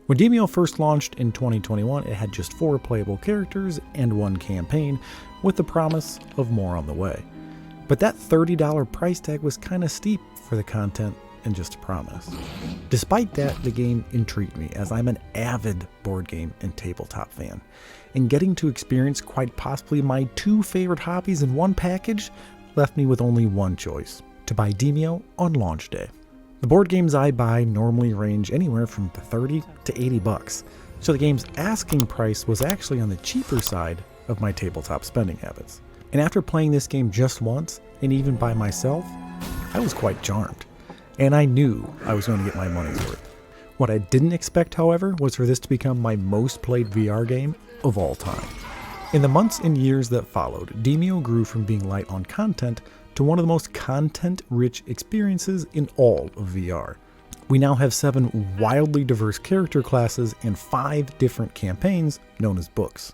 When Demeo first launched in 2021, it had just 4 playable characters and 1 campaign, with the promise of more on the way. But that $30 price tag was kinda steep for the content and just a promise. Despite that, the game intrigued me, as I'm an avid board game and tabletop fan, and getting to experience quite possibly my 2 favorite hobbies in one package left me with only one choice: to buy Demeo on launch day. The board games I buy normally range anywhere from $30 to $80, so the game's asking price was actually on the cheaper side of my tabletop spending habits. And after playing this game just once, and even by myself, I was quite charmed. And I knew I was going to get my money's worth. What I didn't expect, however, was for this to become my most played VR game of all time. In the months and years that followed, Demeo grew from being light on content to one of the most content-rich experiences in all of VR. We now have 7 wildly diverse character classes and 5 different campaigns known as books.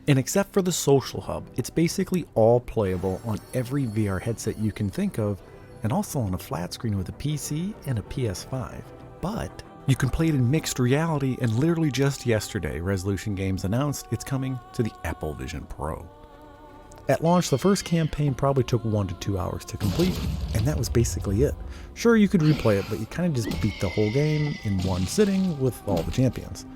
And except for the social hub, it's basically all playable on every VR headset you can think of, and also on a flat screen with a PC and a PS5. But you can play it in mixed reality, and literally just yesterday, Resolution Games announced it's coming to the Apple Vision Pro. At launch, the first campaign probably took 1 to 2 hours to complete, and that was basically it. Sure, you could replay it, but you kind of just beat the whole game in one sitting with all the champions.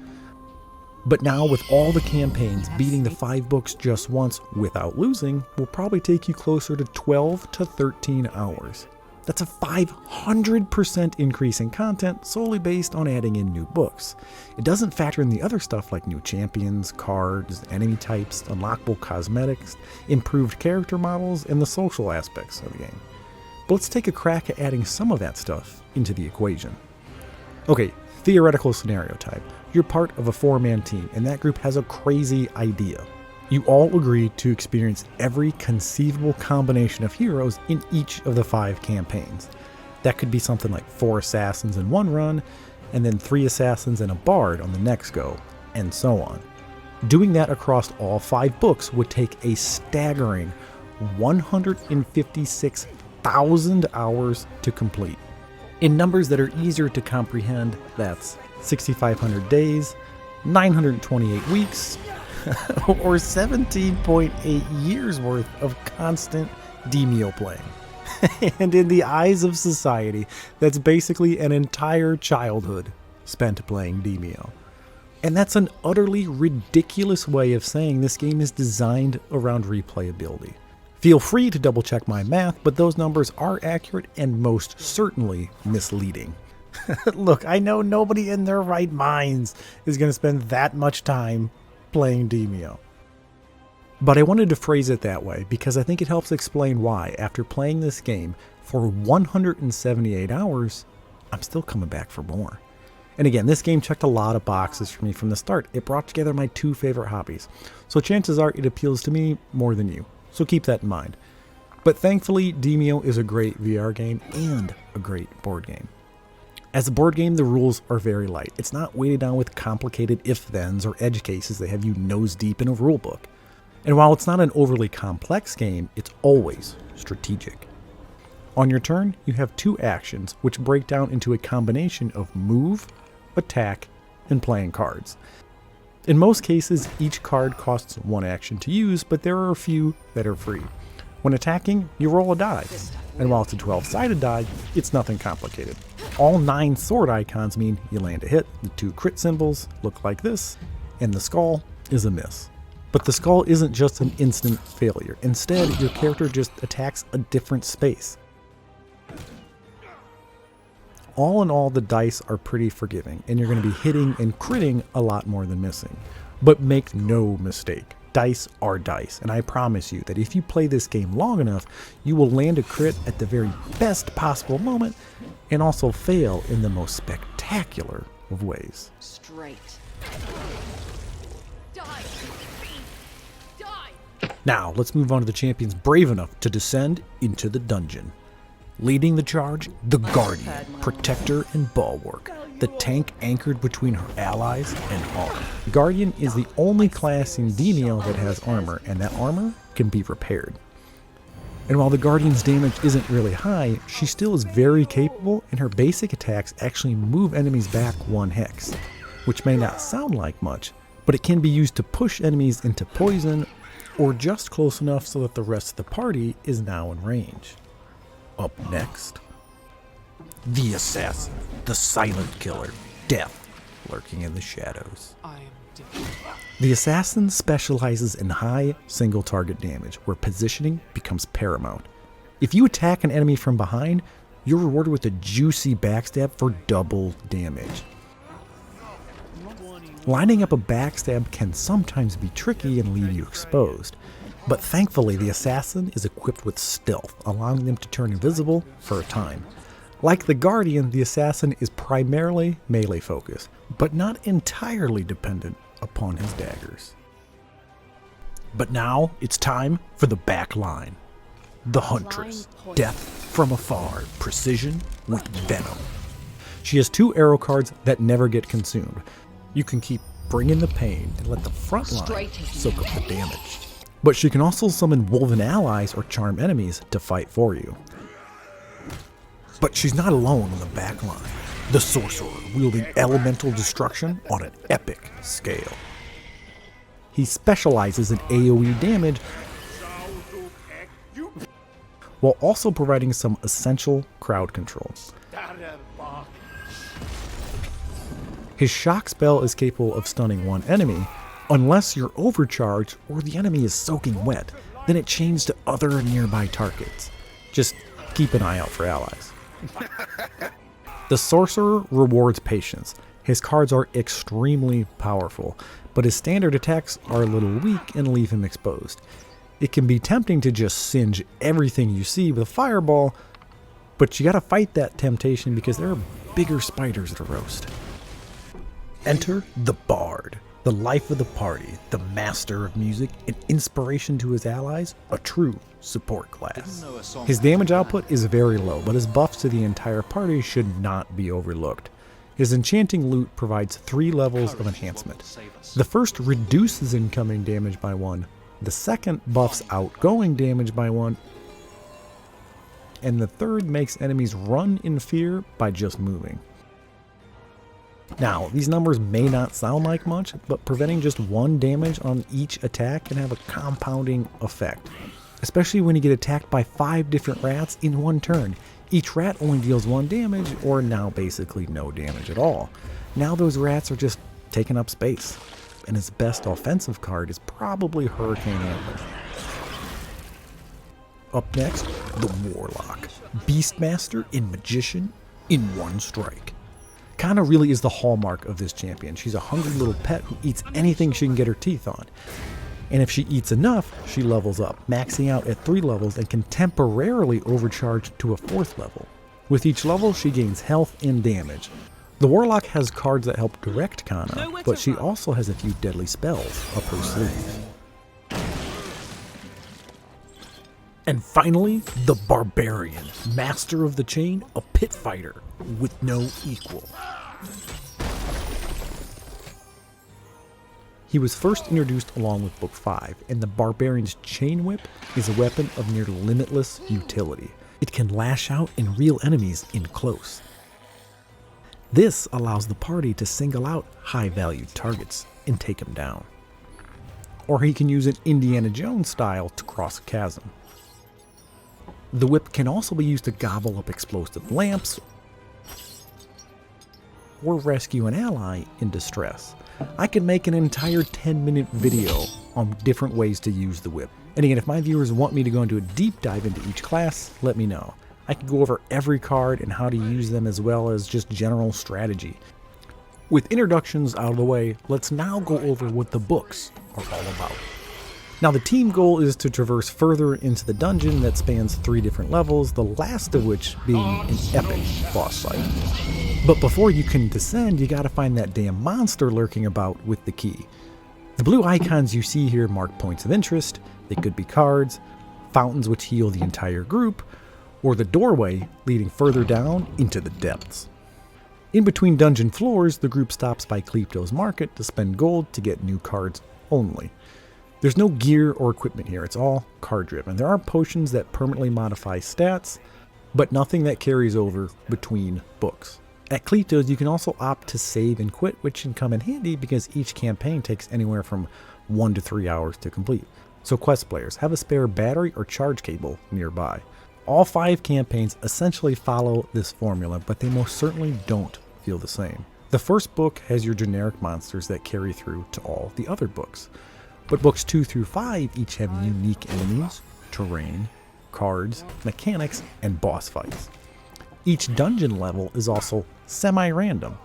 But now, with all the campaigns, beating the 5 books just once without losing will probably take you closer to 12 to 13 hours. That's a 500% increase in content solely based on adding in new books. It doesn't factor in the other stuff like new champions, cards, enemy types, unlockable cosmetics, improved character models, and the social aspects of the game. But let's take a crack at adding some of that stuff into the equation. Okay, theoretical scenario type. You're part of a 4-man team, and that group has a crazy idea. You all agree to experience every conceivable combination of heroes in each of the 5 campaigns. That could be something like 4 assassins in one run, and then 3 assassins and a bard on the next go, and so on. Doing that across all 5 books would take a staggering 156,000 hours to complete. In numbers that are easier to comprehend, that's 6,500 days, 928 weeks, or 17.8 years worth of constant Demeo playing. And in the eyes of society, that's basically an entire childhood spent playing Demeo. And that's an utterly ridiculous way of saying this game is designed around replayability. Feel free to double check my math, but those numbers are accurate and most certainly misleading. Look, I know nobody in their right minds is going to spend that much time playing Demeo. But I wanted to phrase it that way because I think it helps explain why, after playing this game for 178 hours, I'm still coming back for more. And again, this game checked a lot of boxes for me from the start. It brought together my 2 favorite hobbies, so chances are it appeals to me more than you, so keep that in mind. But thankfully, Demeo is a great VR game and a great board game. As a board game, the rules are very light. It's not weighted down with complicated if-thens or edge cases that have you nose deep in a rulebook. And while it's not an overly complex game, it's always strategic. On your turn, you have 2 actions, which break down into a combination of move, attack, and playing cards. In most cases, each card costs 1 action to use, but there are a few that are free. When attacking, you roll a die, and while it's a 12-sided die, it's nothing complicated. All 9 sword icons mean you land a hit, the 2 crit symbols look like this, and the skull is a miss. But the skull isn't just an instant failure. Instead, your character just attacks a different space. All in all, the dice are pretty forgiving, and you're going to be hitting and critting a lot more than missing. But make no mistake, dice are dice, and I promise you that if you play this game long enough, you will land a crit at the very best possible moment, and also fail in the most spectacular of ways. Straight. Now, let's move on to the champions brave enough to descend into the dungeon. Leading the charge, the Guardian, protector and bulwark, the tank anchored between her allies and harm. Guardian is the only class in Demeo that has armor, and that armor can be repaired. And while the Guardian's damage isn't really high, she still is very capable, and her basic attacks actually move enemies back 1 hex. which may not sound like much, but it can be used to push enemies into poison or just close enough so that the rest of the party is now in range. Up next, the Assassin, the silent killer, death lurking in the shadows. The Assassin specializes in high single target damage, where positioning becomes paramount. If you attack an enemy from behind, you're rewarded with a juicy backstab for double damage. Lining up a backstab can sometimes be tricky and leave you exposed, but thankfully the Assassin is equipped with stealth, allowing them to turn invisible for a time. Like the Guardian, the Assassin is primarily melee focused, but not entirely dependent upon his daggers. But now it's time for the back line. The Huntress, death from afar, precision with venom. She has 2 arrow cards that never get consumed. You can keep bringing the pain and let the front line soak up the damage. But she can also summon woven allies or charm enemies to fight for you. But she's not alone on the back line. The Sorcerer, wielding elemental destruction on an epic scale. He specializes in AoE damage while also providing some essential crowd control. His shock spell is capable of stunning one enemy, unless you're overcharged or the enemy is soaking wet, then it chains to other nearby targets. Just keep an eye out for allies. The Sorcerer rewards patience. His cards are extremely powerful, but his standard attacks are a little weak and leave him exposed. It can be tempting to just singe everything you see with a fireball, but you gotta fight that temptation because there are bigger spiders to roast. Enter the Bard, the life of the party, the master of music, an inspiration to his allies, a true support class. His damage output is very low, but his buffs to the entire party should not be overlooked. His enchanting lute provides 3 levels of enhancement. The first reduces incoming damage by 1, the second buffs outgoing damage by 1, and the third makes enemies run in fear by just moving. Now, these numbers may not sound like much, but preventing just 1 damage on each attack can have a compounding effect, especially when you get attacked by 5 different rats in one turn. Each rat only deals 1 damage, or now basically no damage at all. Now those rats are just taking up space, and his best offensive card is probably Hurricane Antler. Up next, the Warlock, Beastmaster and Magician in one strike. Kana really is the hallmark of this champion. She's a hungry little pet who eats anything she can get her teeth on. And if she eats enough, she levels up, maxing out at 3 levels and can temporarily overcharge to a 4th level. With each level, she gains health and damage. The Warlock has cards that help direct Kana, but she also has a few deadly spells up her sleeve. And finally, the Barbarian, master of the chain, a pit fighter with no equal. He was first introduced along with Book 5, and the Barbarian's Chain Whip is a weapon of near limitless utility. It can lash out and reel enemies in close. This allows the party to single out high-valued targets and take them down. Or he can use an Indiana Jones style to cross a chasm. The whip can also be used to gobble up explosive lamps or rescue an ally in distress. I could make an entire 10-minute video on different ways to use the whip. And again, if my viewers want me to go into a deep dive into each class, let me know. I can go over every card and how to use them, as well as just general strategy. With introductions out of the way, let's now go over what the books are all about. Now, the team goal is to traverse further into the dungeon that spans 3 different levels, the last of which being an epic boss fight. But before you can descend, you gotta find that damn monster lurking about with the key. The blue icons you see here mark points of interest. They could be cards, fountains which heal the entire group, or the doorway leading further down into the depths. In between dungeon floors, the group stops by Klepto's Market to spend gold to get new cards only. There's no gear or equipment here, it's all card driven. There are potions that permanently modify stats, but nothing that carries over between books. At Klito's, you can also opt to save and quit, which can come in handy because each campaign takes anywhere from 1 to 3 hours to complete. So quest players, have a spare battery or charge cable nearby. All 5 campaigns essentially follow this formula, but they most certainly don't feel the same. The first book has your generic monsters that carry through to all the other books. But books 2 through 5 each have unique enemies, terrain, cards, mechanics, and boss fights. Each dungeon level is also semi-random.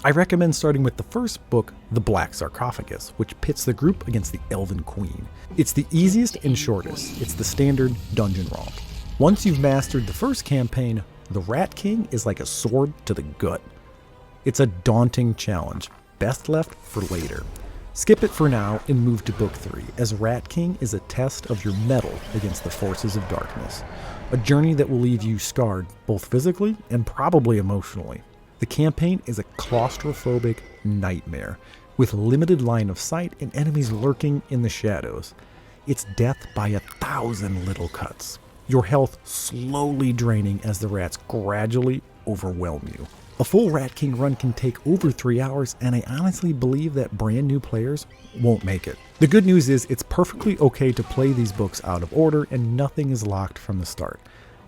I recommend starting with the first book, The Black Sarcophagus, which pits the group against the Elven Queen. It's the easiest and shortest. It's the standard dungeon romp. Once you've mastered the first campaign, the Rat King is like a sword to the gut. It's a daunting challenge, best left for later. Skip it for now and move to book 3, as Rat King is a test of your mettle against the forces of darkness. A journey that will leave you scarred, both physically and probably emotionally. The campaign is a claustrophobic nightmare, with limited line of sight and enemies lurking in the shadows. It's death by 1,000 little cuts. Your health slowly draining as the rats gradually overwhelm you. A full Rat King run can take over 3 hours, and I honestly believe that brand new players won't make it. The good news is it's perfectly okay to play these books out of order and nothing is locked from the start.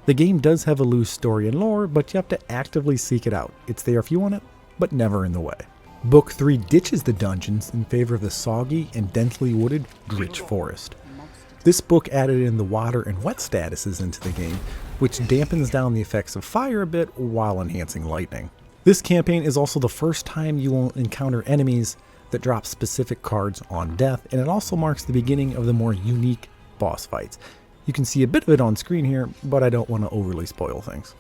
The game does have a loose story and lore, but you have to actively seek it out. It's there if you want it, but never in the way. Book 3 ditches the dungeons in favor of the soggy and densely wooded Dritch Forest. This book added in the water and wet statuses into the game, which dampens down the effects of fire a bit while enhancing lightning. This campaign is also the first time you will encounter enemies that drop specific cards on death, and it also marks the beginning of the more unique boss fights. You can see a bit of it on screen here, but I don't want to overly spoil things.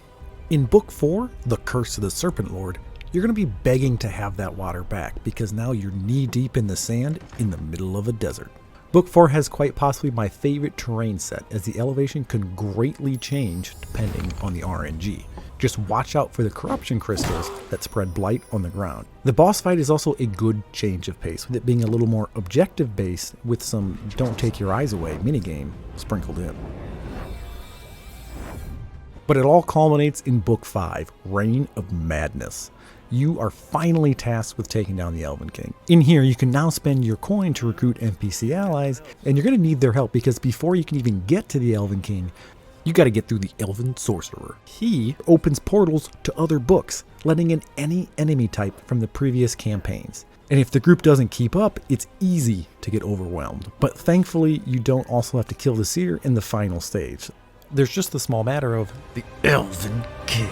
In Book 4, The Curse of the Serpent Lord, you're going to be begging to have that water back, because now you're knee-deep in the sand in the middle of a desert. Book 4 has quite possibly my favorite terrain set, as the elevation can greatly change depending on the RNG. Just watch out for the corruption crystals that spread blight on the ground. The boss fight is also a good change of pace, with it being a little more objective based with some don't take your eyes away minigame sprinkled in. But it all culminates in Book 5, Reign of Madness. You are finally tasked with taking down the Elven King. In here, you can now spend your coin to recruit NPC allies, and you're going to need their help because before you can even get to the Elven King, you got to get through the Elven Sorcerer. He opens portals to other books, letting in any enemy type from the previous campaigns. And if the group doesn't keep up, it's easy to get overwhelmed. But thankfully, you don't also have to kill the seer in the final stage. There's just the small matter of the Elven King.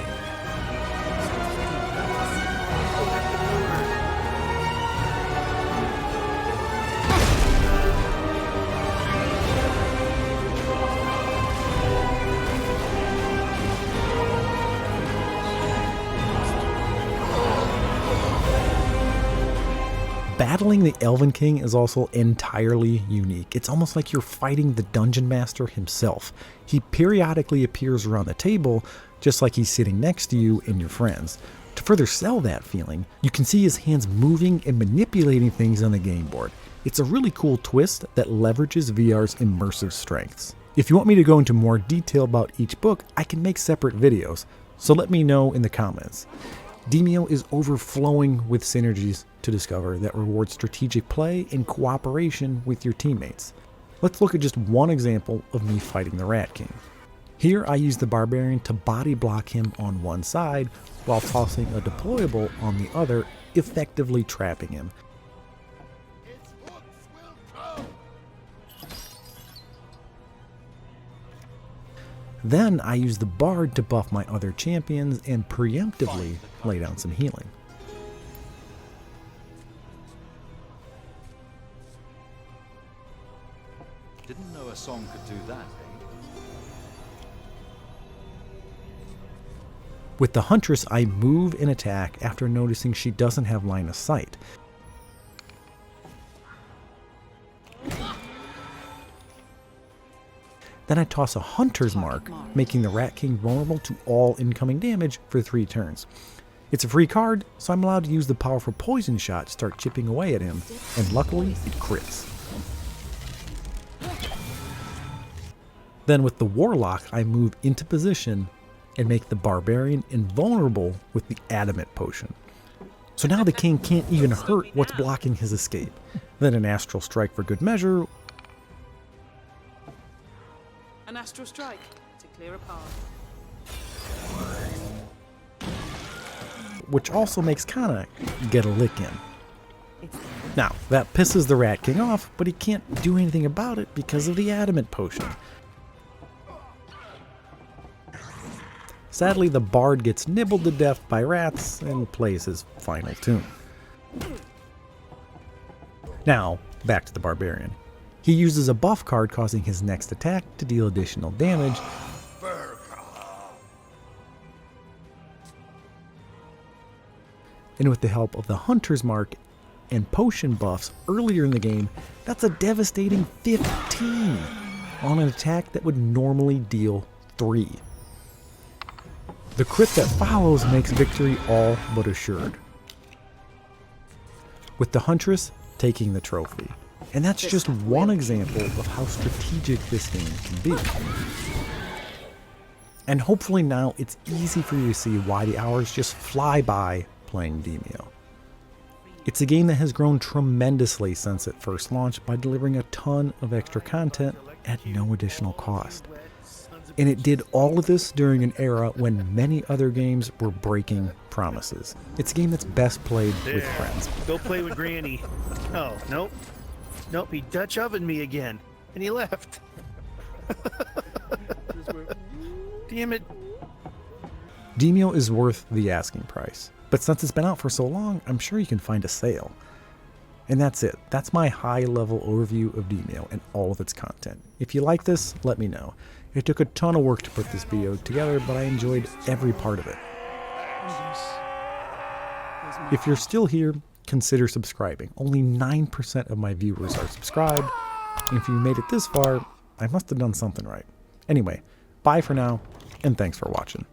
Battling the Elven King is also entirely unique. It's almost like you're fighting the Dungeon Master himself. He periodically appears around the table, just like he's sitting next to you and your friends. To further sell that feeling, you can see his hands moving and manipulating things on the game board. It's a really cool twist that leverages VR's immersive strengths. If you want me to go into more detail about each book, I can make separate videos, so let me know in the comments. Demeo is overflowing with synergies to discover that reward strategic play and cooperation with your teammates. Let's look at just one example of me fighting the Rat King. Here I use the Barbarian to body block him on one side while tossing a deployable on the other, effectively trapping him. Then I use the Bard to buff my other champions and preemptively lay down some healing. Didn't know a song could do that, eh? With the Huntress, I move and attack after noticing she doesn't have line of sight. Then I toss a Hunter's Mark, making the Rat King vulnerable to all incoming damage for 3 turns. It's a free card, so I'm allowed to use the powerful Poison Shot to start chipping away at him, and luckily it crits. Then with the Warlock, I move into position and make the barbarian invulnerable with the adamant potion. So now the king can't even hurt what's blocking his escape. Then an astral strike for good measure, An astral strike to clear a path. which also makes Kana get a lick in. Now, that pisses the Rat King off, but he can't do anything about it because of the adamant potion. Sadly, the bard gets nibbled to death by rats and plays his final tune. Now, back to the barbarian. He uses a buff card, causing his next attack to deal additional damage. And with the help of the Hunter's Mark and potion buffs earlier in the game, that's a devastating 15 on an attack that would normally deal 3. The crit that follows makes victory all but assured, with the Huntress taking the trophy. And that's just one example of how strategic this game can be. And hopefully now it's easy for you to see why the hours just fly by playing Demeo. It's a game that has grown tremendously since it first launched by delivering a ton of extra content at no additional cost. And it did all of this during an era when many other games were breaking promises. It's a game that's best played with friends. Go play with Granny. Oh, nope. Nope, he Dutch ovened me again. And he left. Damn it. Demeo is worth the asking price. But since it's been out for so long, I'm sure you can find a sale. And that's it. That's my high-level overview of Demeo and all of its content. If you like this, let me know. It took a ton of work to put this video together, but I enjoyed every part of it. If you're still here, consider subscribing. Only 9% of my viewers are subscribed. And if you made it this far, I must have done something right. Anyway, bye for now, and thanks for watching.